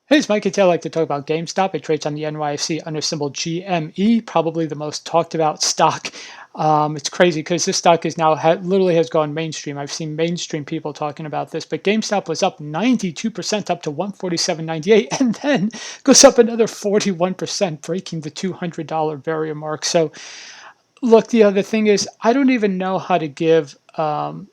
Hey, it's Mike and Taylor. I'd like to talk about GameStop. It trades on the NYSE under symbol GME, probably the most talked about stock. It's crazy because this stock is now literally has gone mainstream. I've seen mainstream people talking about this, but GameStop was up 92% up to 147.98, and then goes up another 41%, breaking the $200 barrier mark. So, look, the other thing is, I don't even know how to give an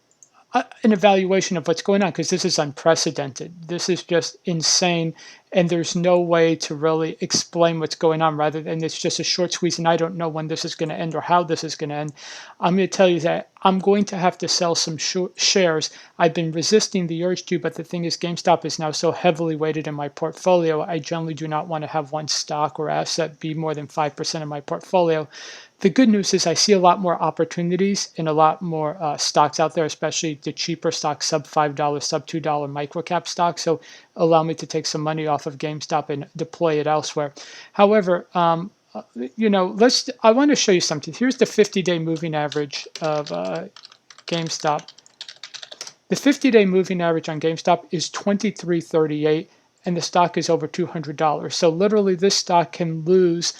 evaluation of what's going on because this is unprecedented. This is just insane, and there's no way to really explain what's going on. Rather than it's just a short squeeze, and I don't know when this is going to end or how this is going to end. I'm going to tell you that I'm going to have to sell some shares. I've been resisting the urge to, but the thing is, GameStop is now so heavily weighted in my portfolio. I generally do not want to have one stock or asset be more than 5% of my portfolio. The good news is I see a lot more opportunities in a lot more stocks out there, especially the cheaper stocks, sub $5, sub $2 microcap stocks. So allow me to take some money off of GameStop and deploy it elsewhere. However, I want to show you something. Here's the 50-day moving average of GameStop. The 50-day moving average on GameStop is 23.38, and the stock is over $200. So literally, this stock can lose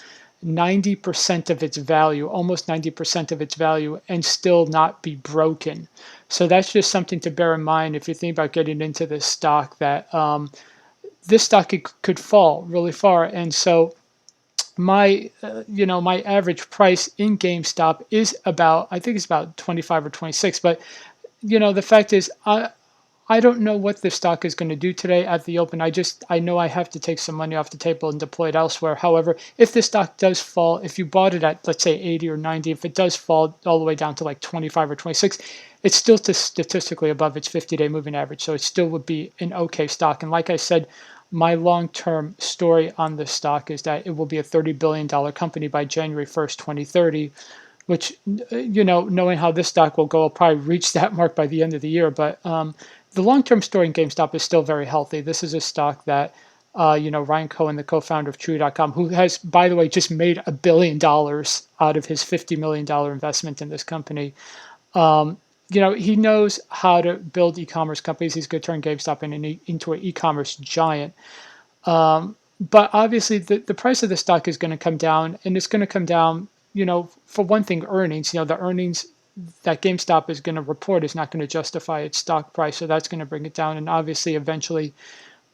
90% of its value, almost 90% of its value, and still not be broken. So that's just something to bear in mind if you think about getting into this stock, that this stock could fall really far. And so my average price in GameStop is about, I think it's about 25 or 26. But the fact is, I don't know what the stock is going to do today at the open. I know I have to take some money off the table and deploy it elsewhere. However, if the stock does fall, if you bought it at, let's say, 80 or 90, if it does fall all the way down to like 25 or 26, it's still statistically above its 50-day moving average. So it still would be an okay stock. And like I said, my long-term story on this stock is that it will be a $30 billion company by January 1st, 2030, which, knowing how this stock will go, will probably reach that mark by the end of the year. But the long-term story in GameStop is still very healthy. This is a stock that, Ryan Cohen, the co-founder of True.com, who has, by the way, just made $1 billion out of his $50 million investment in this company. He knows how to build e-commerce companies. He's going to turn GameStop into an e-commerce giant. But obviously, the price of the stock is going to come down, and it's going to come down, for one thing, earnings. The earnings that GameStop is going to report is not going to justify its stock price, so that's going to bring it down. And obviously, eventually,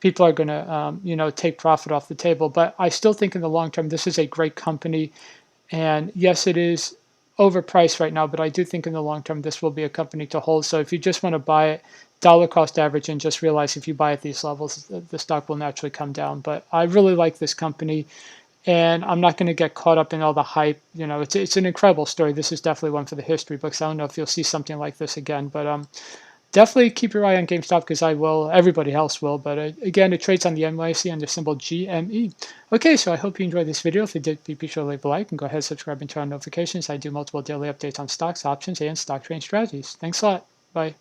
people are going to, take profit off the table. But I still think in the long term, this is a great company. And yes, it is overpriced right now, but I do think in the long term, this will be a company to hold. So if you just want to buy it, dollar cost average, and just realize if you buy at these levels, the stock will naturally come down. But I really like this company, and I'm not going to get caught up in all the hype. It's an incredible story. This is definitely one for the history books. I don't know if you'll see something like this again, but definitely keep your eye on GameStop because I will. Everybody else will. But again, it trades on the NYSE under symbol GME. Okay, so I hope you enjoyed this video. If you did, be sure to leave a like and go ahead and subscribe and turn on notifications. I do multiple daily updates on stocks, options, and stock trading strategies. Thanks a lot. Bye.